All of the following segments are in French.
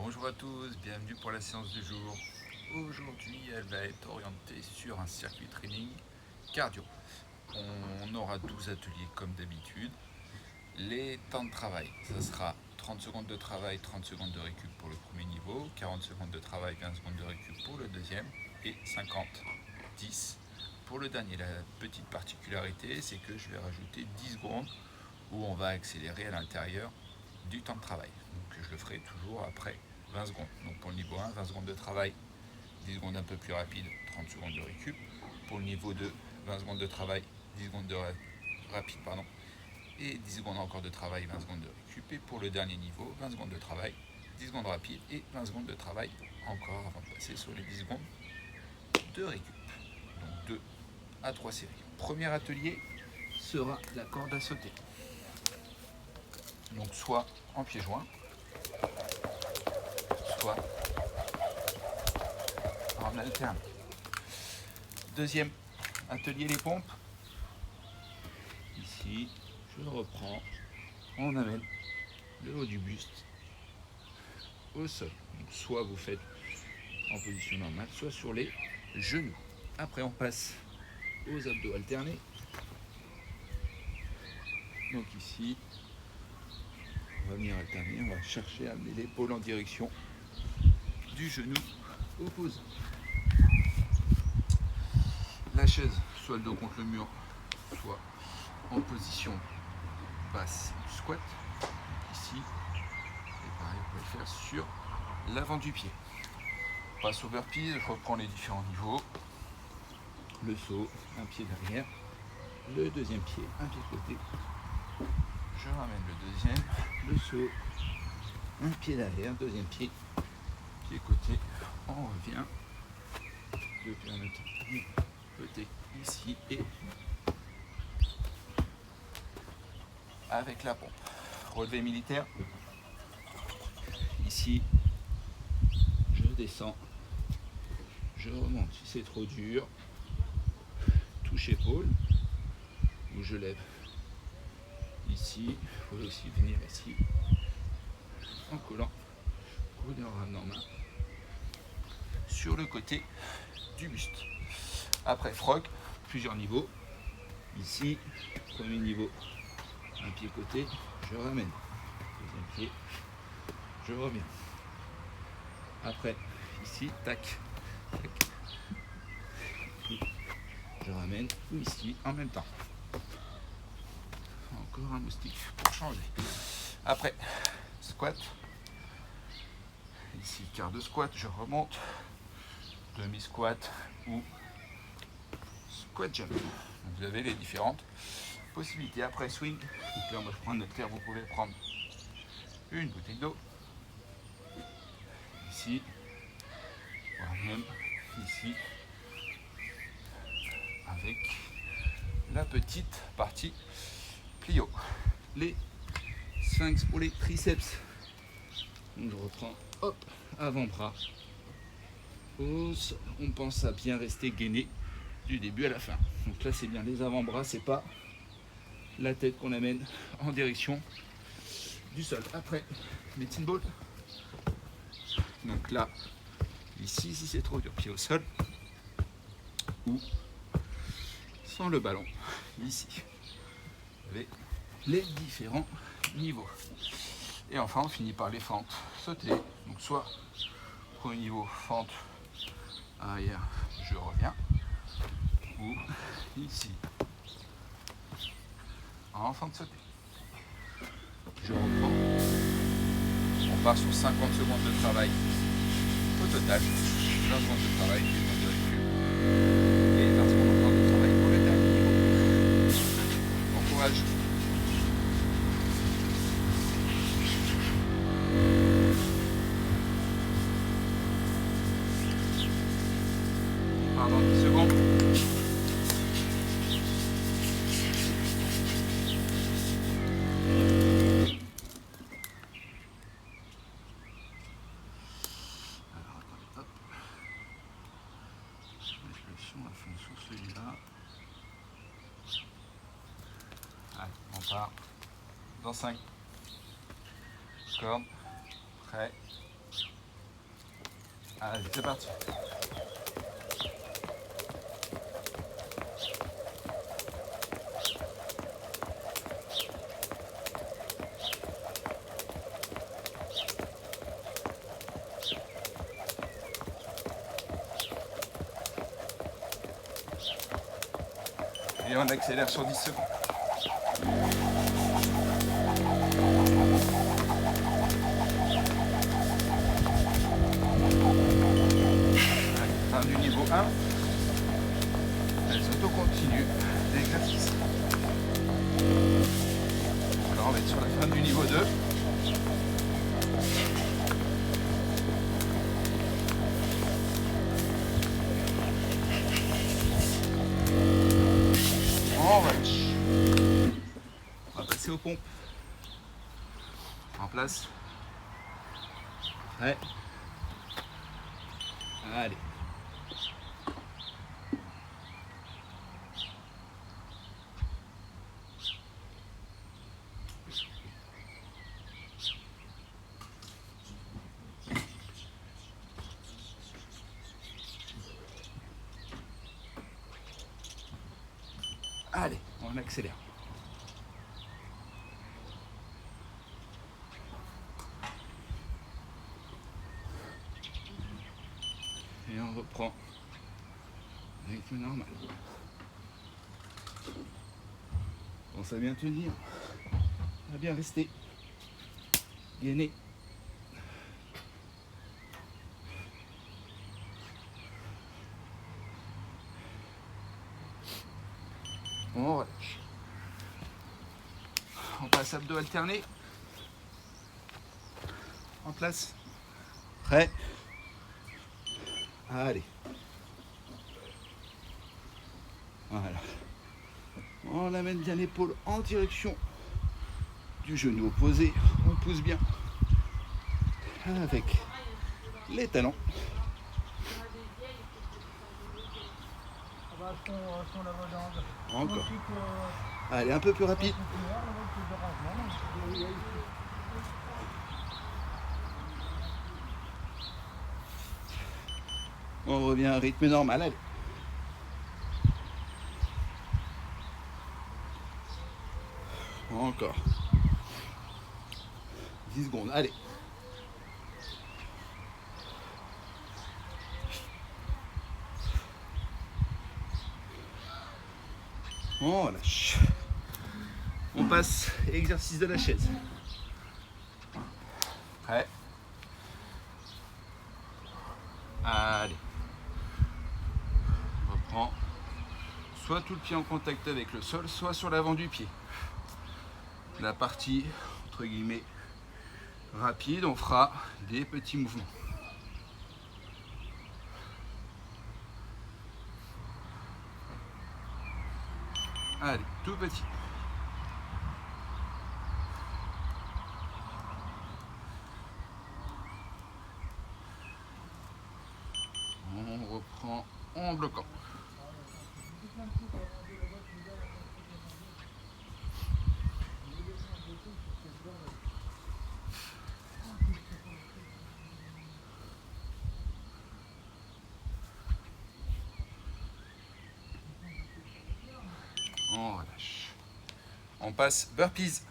Bonjour à tous, bienvenue pour la séance du jour. Aujourd'hui, elle va être orientée sur un circuit training cardio. On aura 12 ateliers comme d'habitude. Les temps de travail, ça sera 30 secondes de travail, 30 secondes de récup pour le premier niveau, 40 secondes de travail, 20 secondes de récup pour le deuxième et 50, 10 pour le dernier. La petite particularité, c'est que je vais rajouter 10 secondes où on va accélérer à l'intérieur du temps de travail. Donc je le ferai toujours après 20 secondes. Donc pour le niveau 1, 20 secondes de travail, 10 secondes un peu plus rapide, 30 secondes de récup. Pour le niveau 2, 20 secondes de travail, 10 secondes de rapide, et 10 secondes encore de travail, 20 secondes de récup. Et pour le dernier niveau, 20 secondes de travail, 10 secondes rapide et 20 secondes de travail encore avant de passer sur les 10 secondes de récup. Donc 2 à 3 séries. Premier atelier sera la corde à sauter. Donc soit en pieds joints, soit en alterne. Deuxième atelier, les pompes. Ici, je reprends, on amène le haut du buste au sol. Donc soit vous faites en position normale, soit sur les genoux. Après, on passe aux abdos alternés. Donc ici, on va venir alterner, on va chercher à amener l'épaule en direction du genou opposé. La chaise, soit le dos contre le mur, soit en position basse du squat. Ici, et pareil, on va le faire sur l'avant du pied. On passe au burpee, je reprends les différents niveaux. Le saut, un pied derrière, le deuxième pied, un pied de côté. Je ramène le deuxième, le saut, un pied derrière, deuxième pied, pied côté. On revient depuis un autre côté ici et avec la pompe. Relevé militaire. Ici, je descends, je remonte. Si c'est trop dur, touche épaule, ou je lève. Ici, vous pouvez aussi venir ici en collant, coude en ramenant main sur le côté du buste. Après frog, plusieurs niveaux. Ici, premier niveau, un pied côté, je ramène. Deuxième pied, je reviens. Après, ici, tac, tac. Je ramène, ou ici, en même temps. Encore un moustique pour changer. Après, squat. Ici, quart de squat, je remonte. Demi-squat ou squat jump. Donc, vous avez les différentes possibilités. Après swing, donc là, moi je prends notre terre, vous pouvez prendre une bouteille d'eau. Ici, voire même ici, avec la petite partie plio. Les sphinx pour les triceps. Donc je reprends, hop, avant-bras. On pense à bien rester gainé du début à la fin. Donc là c'est bien les avant-bras, c'est pas la tête qu'on amène en direction du sol. Après, medicine ball. Donc là, ici, si c'est trop dur, pied au sol. Ou sans le ballon, ici. Vous avez les différents niveaux. Et enfin, on finit par les fentes sautées. Donc soit premier niveau, fente arrière, je reviens. Ou ici, en fente sautée. Je reprends. On part sur 50 secondes de travail au total. 20 secondes de travail, 10 secondes de récup. Et 20 secondes encore de travail pour le dernier niveau. Bon courage. Pardon, 10 secondes. À fond sur celui-là. Allez, on part dans 5. Corde, prêt, Allez, c'est parti. Et on accélère sur 10 secondes. Fin du niveau 1. Elles auto-continuent l'exercice. Alors on va être sur la fin du niveau 2. On va passer aux pompes. En place. Prêt. Allez. Allez, on accélère. Et on reprend rythme normal. Pense à bien tenir, à bien rester gainé. On relâche. On passe abdos alternés. En place. Prêt. Allez. Voilà. On amène bien l'épaule en direction du genou opposé. On pousse bien avec les talons. Encore. Allez, un peu plus rapide. On revient à un rythme normal. Allez. Encore. 10 secondes. Allez. On relâche. On passe exercice de la chaise. Prêt. Allez. On reprend. Soit tout le pied en contact avec le sol, soit sur l'avant du pied. La partie, entre guillemets, rapide, on fera des petits mouvements. Allez, tout petit. On reprend en bloquant. On relâche. On passe burpees.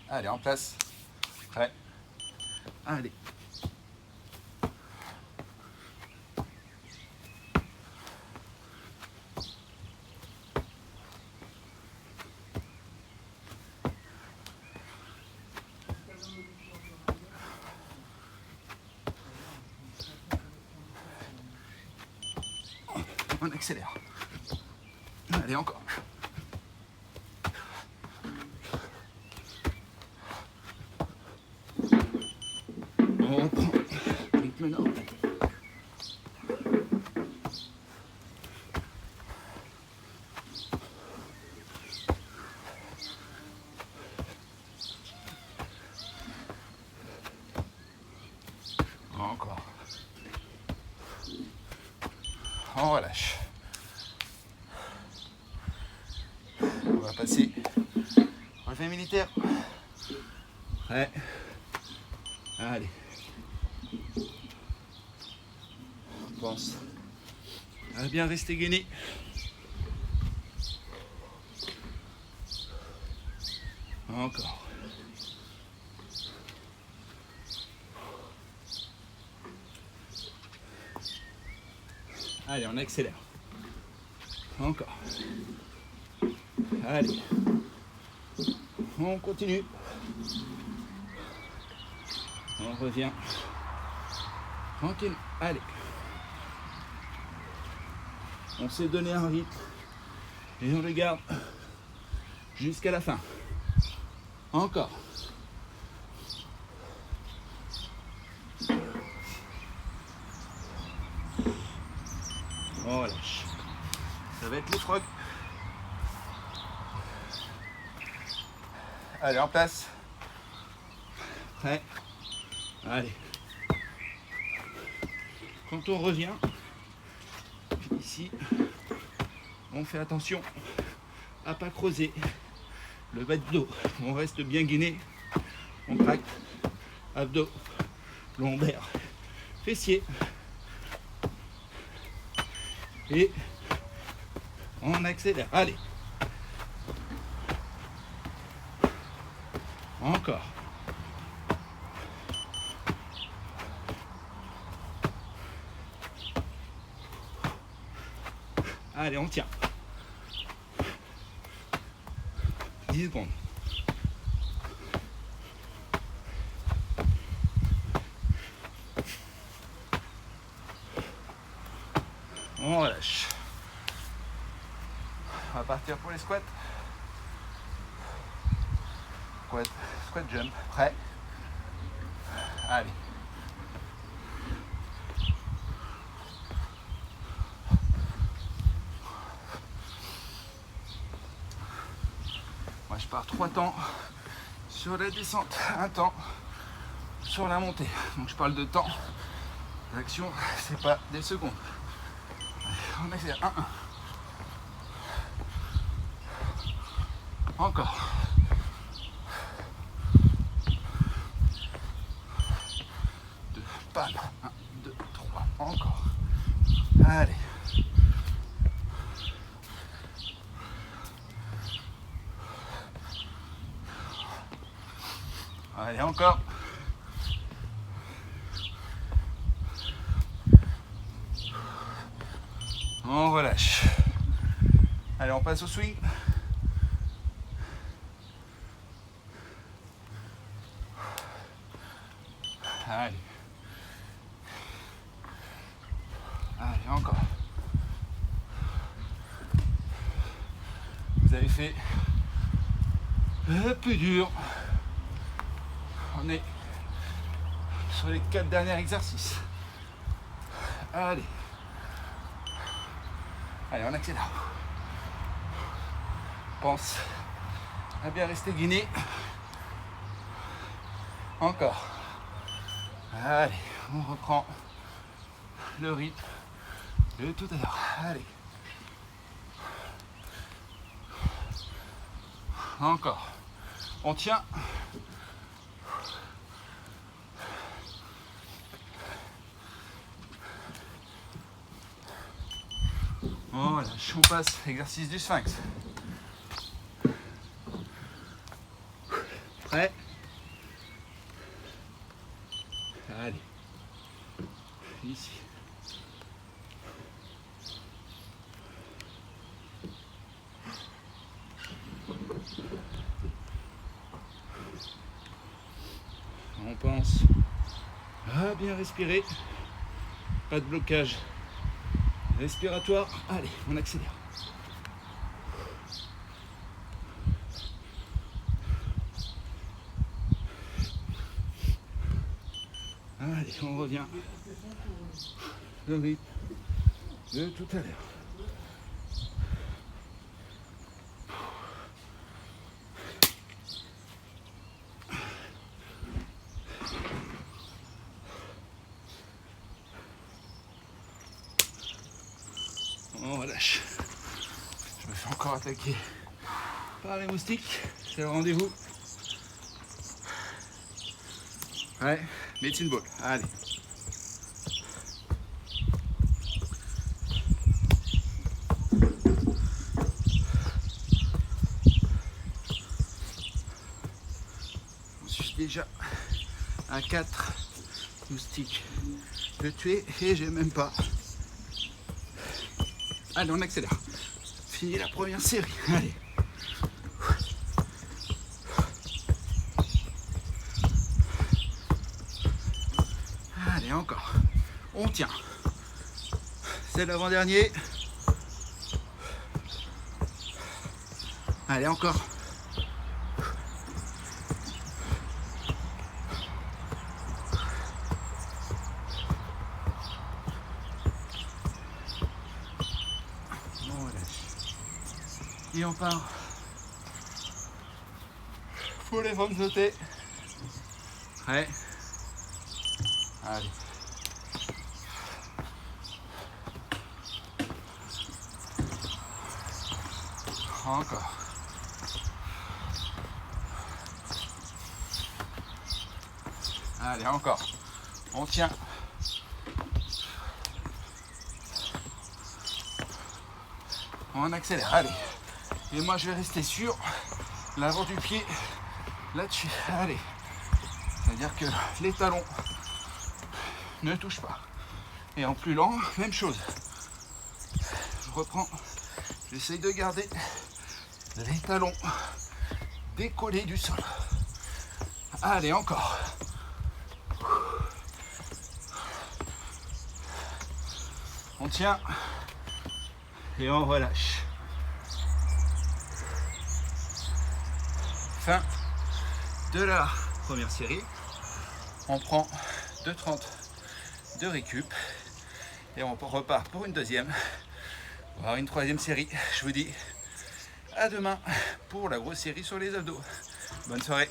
Allez, en place. Prêt. Allez. On accélère. Allez, encore. On reprend. Rythme normal. Encore. On relâche. On va passer relevé militaire. Prêt. Allez. Pense à bien rester gainé. Encore. Allez, on accélère. Encore. Allez. On continue. On revient. Tranquille. Allez. On s'est donné un rythme et on le garde jusqu'à la fin. Encore. On relâche. Ça va être le frog. Allez, en place. Prêt. Allez. Quand on revient, ici, on fait attention à ne pas creuser le bas de dos. On reste bien gainé. On traque abdos, lombaires, fessiers. Et on accélère. Allez. Encore. Allez, on tient. 10 secondes. On relâche. On va partir pour les squats. Squat jump. Prêt? Allez. Moi je pars 3 temps sur la descente, 1 temps sur la montée. Donc je parle de temps. L'action, c'est pas des secondes. On accélère. 1. Encore. 2. Bam. 1, 2, 3. Encore. Allez. Allez, encore. On relâche. Allez, on passe au swing. Allez. Allez, encore. Vous avez fait le plus dur. On est sur les 4 derniers exercices. Allez. Allez, on accélère. Pense à bien rester gainé. Encore. Allez, on reprend le rythme de tout à l'heure. Allez. Encore. On tient. On relâche. On passe exercice du sphinx. Prêt? Allez. Ici. On pense à bien respirer. Pas de blocage respiratoire. Allez, on accélère. Allez, on revient. Le rythme de tout à l'heure. On relâche. Je me fais encore attaquer par les moustiques. C'est le rendez-vous. Ouais, medicine ball. Allez. Je suis déjà à 4 moustiques de tuer et j'ai même pas. Allez, on accélère. Fini la première série. Allez. Allez, encore. On tient. C'est l'avant-dernier. Allez, encore. On relâche. Et on part. Faut les vendre sauter. Ouais. Allez. Encore. Allez, encore. On tient. On accélère. Allez. Et moi, je vais rester sur l'avant du pied là-dessus. Allez. C'est-à-dire que les talons ne touchent pas. Et en plus lent, même chose. Je reprends. J'essaye de garder les talons décollés du sol. Allez, encore. On tient et on relâche. Fin de la première série. On prend 2,30 de récup et on repart pour une deuxième, voire une troisième série. Je vous dis à demain pour la grosse série sur les abdos. Bonne soirée.